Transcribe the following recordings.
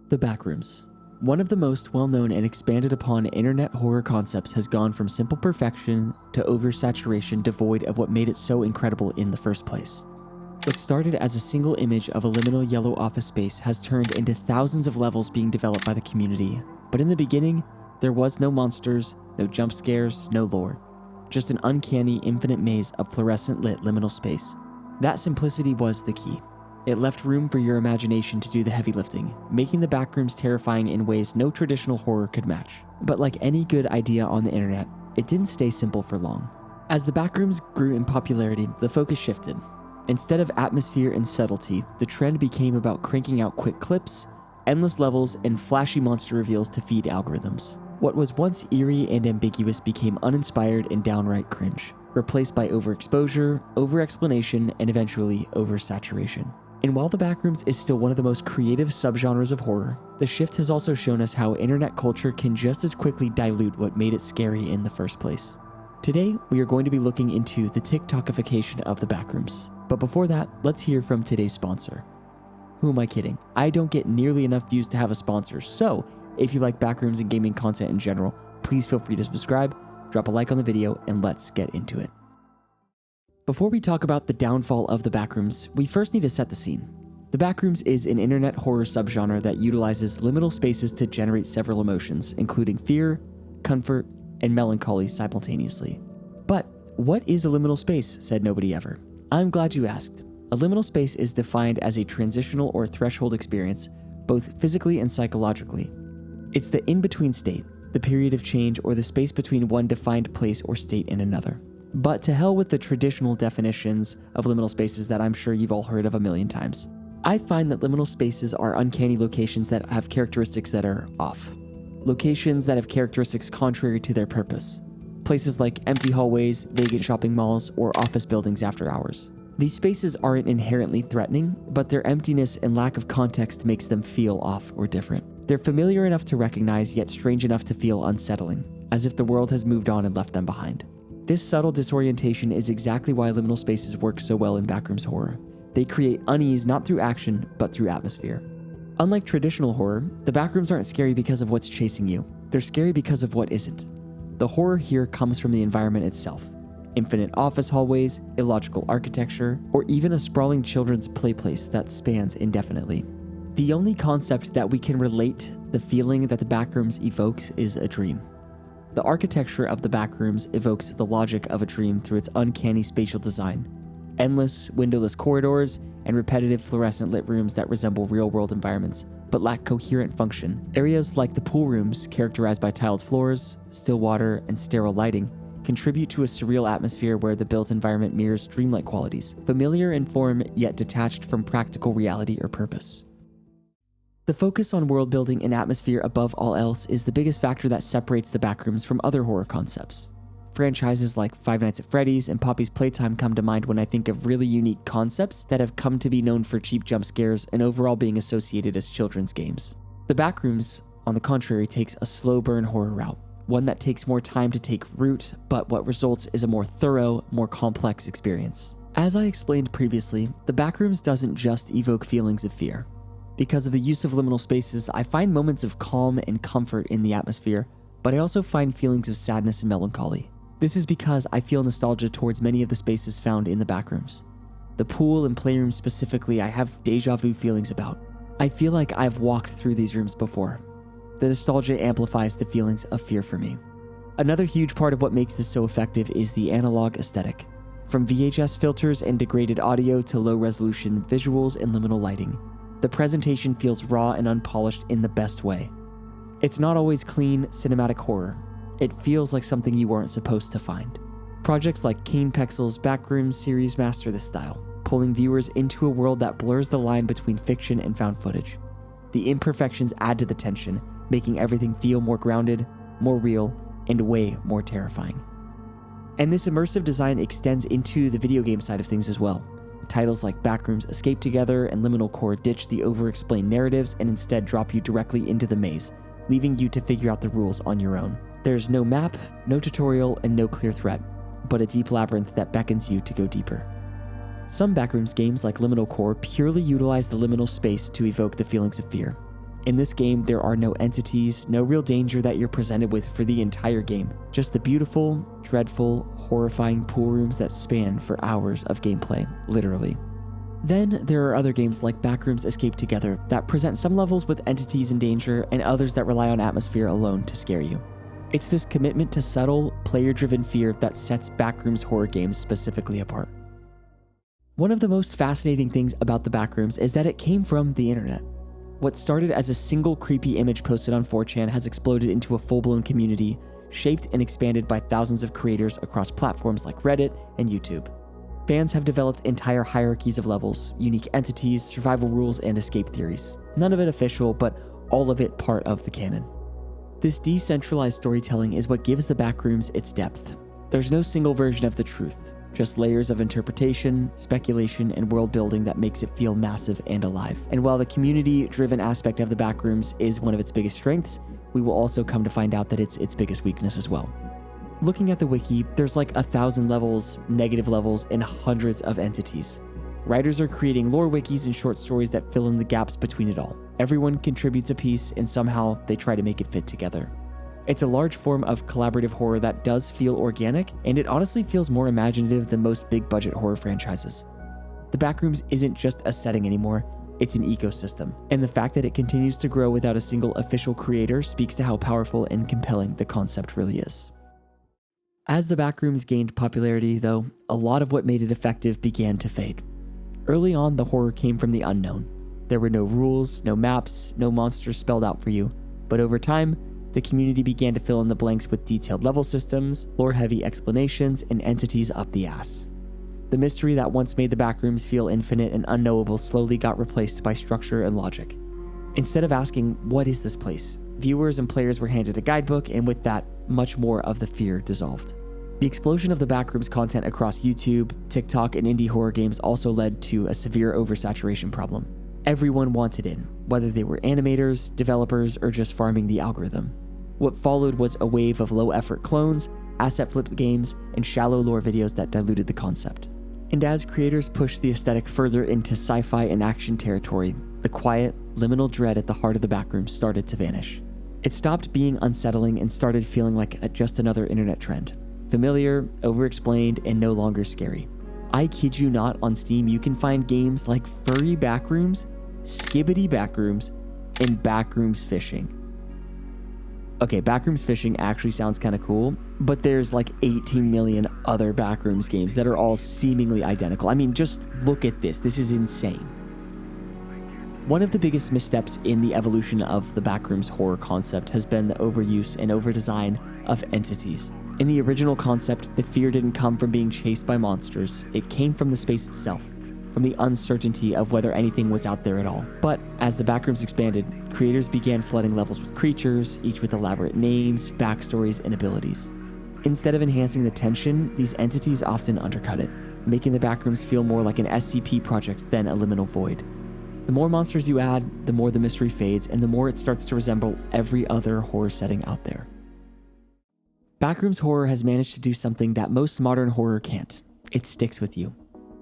The Backrooms. One of the most well-known and expanded upon internet horror concepts has gone from simple perfection to oversaturation devoid of what made it so incredible in the first place. What started as a single image of a liminal yellow office space has turned into thousands of levels being developed by the community. But in the beginning, there was no monsters, no jump scares, no lore. Just an uncanny, infinite maze of fluorescent lit liminal space. That simplicity was the key. It left room for your imagination to do the heavy lifting, making the Backrooms terrifying in ways no traditional horror could match. But like any good idea on the internet, it didn't stay simple for long. As the Backrooms grew in popularity, the focus shifted. Instead of atmosphere and subtlety, the trend became about cranking out quick clips, endless levels, and flashy monster reveals to feed algorithms. What was once eerie and ambiguous became uninspired and downright cringe, replaced by overexposure, over-explanation, and eventually oversaturation. And while the Backrooms is still one of the most creative subgenres of horror, the shift has also shown us how internet culture can just as quickly dilute what made it scary in the first place. Today, we are going to be looking into the TikTokification of the Backrooms. But before that, let's hear from today's sponsor. Who am I kidding? I don't get nearly enough views to have a sponsor, so if you like Backrooms and gaming content in general, please feel free to subscribe, drop a like on the video, and let's get into it. Before we talk about the downfall of the Backrooms, we first need to set the scene. The Backrooms is an internet horror subgenre that utilizes liminal spaces to generate several emotions, including fear, comfort, and melancholy simultaneously. But what is a liminal space, said nobody ever. I'm glad you asked. A liminal space is defined as a transitional or threshold experience, both physically and psychologically. It's the in-between state, the period of change, or the space between one defined place or state and another. But to hell with the traditional definitions of liminal spaces that I'm sure you've all heard of a million times. I find that liminal spaces are uncanny locations that have characteristics that are off. Locations that have characteristics contrary to their purpose. Places like empty hallways, vacant shopping malls, or office buildings after hours. These spaces aren't inherently threatening, but their emptiness and lack of context makes them feel off or different. They're familiar enough to recognize, yet strange enough to feel unsettling, as if the world has moved on and left them behind. This subtle disorientation is exactly why liminal spaces work so well in Backrooms horror. They create unease not through action, but through atmosphere. Unlike traditional horror, the Backrooms aren't scary because of what's chasing you. They're scary because of what isn't. The horror here comes from the environment itself. Infinite office hallways, illogical architecture, or even a sprawling children's play place that spans indefinitely. The only concept that we can relate the feeling that the Backrooms evokes is a dream. The architecture of the Backrooms evokes the logic of a dream through its uncanny spatial design. Endless, windowless corridors, and repetitive fluorescent lit rooms that resemble real-world environments, but lack coherent function. Areas like the pool rooms, characterized by tiled floors, still water, and sterile lighting, contribute to a surreal atmosphere where the built environment mirrors dreamlike qualities, familiar in form yet detached from practical reality or purpose. The focus on world building and atmosphere above all else is the biggest factor that separates the Backrooms from other horror concepts. Franchises like Five Nights at Freddy's and Poppy's Playtime come to mind when I think of really unique concepts that have come to be known for cheap jump scares and overall being associated as children's games. The Backrooms, on the contrary, takes a slow burn horror route, one that takes more time to take root, but what results is a more thorough, more complex experience. As I explained previously, the Backrooms doesn't just evoke feelings of fear. Because of the use of liminal spaces, I find moments of calm and comfort in the atmosphere, but I also find feelings of sadness and melancholy. This is because I feel nostalgia towards many of the spaces found in the Backrooms. The pool and playroom specifically, I have deja vu feelings about. I feel like I've walked through these rooms before. The nostalgia amplifies the feelings of fear for me. Another huge part of what makes this so effective is the analog aesthetic. From VHS filters and degraded audio to low-resolution visuals and liminal lighting, the presentation feels raw and unpolished in the best way. It's not always clean, cinematic horror. It feels like something you weren't supposed to find. Projects like Kane Pexel's Backrooms series master this style, pulling viewers into a world that blurs the line between fiction and found footage. The imperfections add to the tension, making everything feel more grounded, more real, and way more terrifying. And this immersive design extends into the video game side of things as well. Titles like Backrooms Escape Together and Liminal Core ditch the over-explained narratives and instead drop you directly into the maze, leaving you to figure out the rules on your own. There's no map, no tutorial, and no clear threat, but a deep labyrinth that beckons you to go deeper. Some Backrooms games like Liminal Core purely utilize the liminal space to evoke the feelings of fear. In this game, there are no entities, no real danger that you're presented with for the entire game. Just the beautiful, dreadful, horrifying pool rooms that span for hours of gameplay, literally. Then there are other games like Backrooms Escape Together that present some levels with entities in danger and others that rely on atmosphere alone to scare you. It's this commitment to subtle, player-driven fear that sets Backrooms horror games specifically apart. One of the most fascinating things about the Backrooms is that it came from the internet. What started as a single creepy image posted on 4chan has exploded into a full-blown community, shaped and expanded by thousands of creators across platforms like Reddit and YouTube. Fans have developed entire hierarchies of levels, unique entities, survival rules, and escape theories. None of it official, but all of it part of the canon. This decentralized storytelling is what gives the Backrooms its depth. There's no single version of the truth, just layers of interpretation, speculation, and world building that makes it feel massive and alive. And while the community-driven aspect of the Backrooms is one of its biggest strengths, we will also come to find out that it's its biggest weakness as well. Looking at the wiki, there's like 1,000 levels, negative levels, and hundreds of entities. Writers are creating lore wikis and short stories that fill in the gaps between it all. Everyone contributes a piece, and somehow they try to make it fit together. It's a large form of collaborative horror that does feel organic, and it honestly feels more imaginative than most big-budget horror franchises. The Backrooms isn't just a setting anymore, it's an ecosystem, and the fact that it continues to grow without a single official creator speaks to how powerful and compelling the concept really is. As the Backrooms gained popularity, though, a lot of what made it effective began to fade. Early on, the horror came from the unknown. There were no rules, no maps, no monsters spelled out for you, but over time, the community began to fill in the blanks with detailed level systems, lore-heavy explanations, and entities up the ass. The mystery that once made the Backrooms feel infinite and unknowable slowly got replaced by structure and logic. Instead of asking, "What is this place?" viewers and players were handed a guidebook, and with that, much more of the fear dissolved. The explosion of the Backrooms content across YouTube, TikTok, and indie horror games also led to a severe oversaturation problem. Everyone wanted in, whether they were animators, developers, or just farming the algorithm. What followed was a wave of low-effort clones, asset-flip games, and shallow lore videos that diluted the concept. And as creators pushed the aesthetic further into sci-fi and action territory, the quiet, liminal dread at the heart of the Backrooms started to vanish. It stopped being unsettling and started feeling like just another internet trend. Familiar, over-explained, and no longer scary. I kid you not, on Steam you can find games like Furry Backrooms, Skibbity Backrooms, and Backrooms Fishing. Okay, Backrooms Fishing actually sounds kind of cool, but there's like 18 million other Backrooms games that are all seemingly identical. I mean, just look at this. This is insane. One of the biggest missteps in the evolution of the Backrooms horror concept has been the overuse and overdesign of entities. In the original concept, the fear didn't come from being chased by monsters. It came from the space itself, from the uncertainty of whether anything was out there at all. But as the Backrooms expanded, creators began flooding levels with creatures, each with elaborate names, backstories, and abilities. Instead of enhancing the tension, these entities often undercut it, making the Backrooms feel more like an SCP project than a liminal void. The more monsters you add, the more the mystery fades, and the more it starts to resemble every other horror setting out there. Backrooms horror has managed to do something that most modern horror can't. It sticks with you.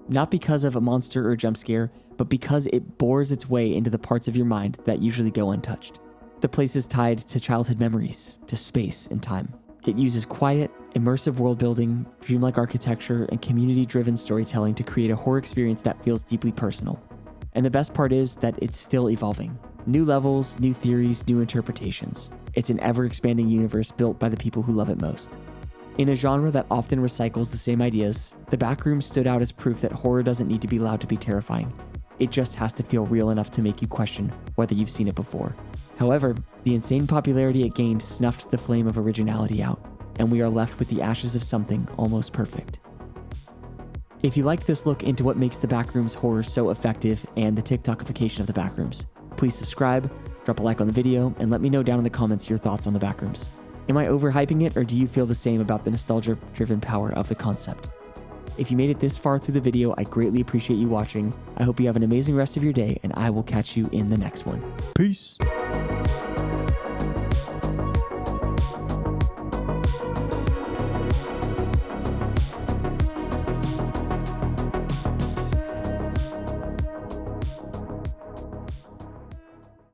Not because of a monster or jump scare, but because it bores its way into the parts of your mind that usually go untouched. The place is tied to childhood memories, to space and time. It uses quiet, immersive world building, dreamlike architecture, and community-driven storytelling to create a horror experience that feels deeply personal. And the best part is that it's still evolving. New levels, new theories, new interpretations. It's an ever-expanding universe built by the people who love it most. In a genre that often recycles the same ideas, the Backrooms stood out as proof that horror doesn't need to be loud to be terrifying. It just has to feel real enough to make you question whether you've seen it before. However, the insane popularity it gained snuffed the flame of originality out, and we are left with the ashes of something almost perfect. If you like this look into what makes the Backrooms horror so effective and the TikTokification of the Backrooms, please subscribe, drop a like on the video, and let me know down in the comments your thoughts on the Backrooms. Am I overhyping it, or do you feel the same about the nostalgia-driven power of the concept? If you made it this far through the video, I greatly appreciate you watching. I hope you have an amazing rest of your day, and I will catch you in the next one. Peace!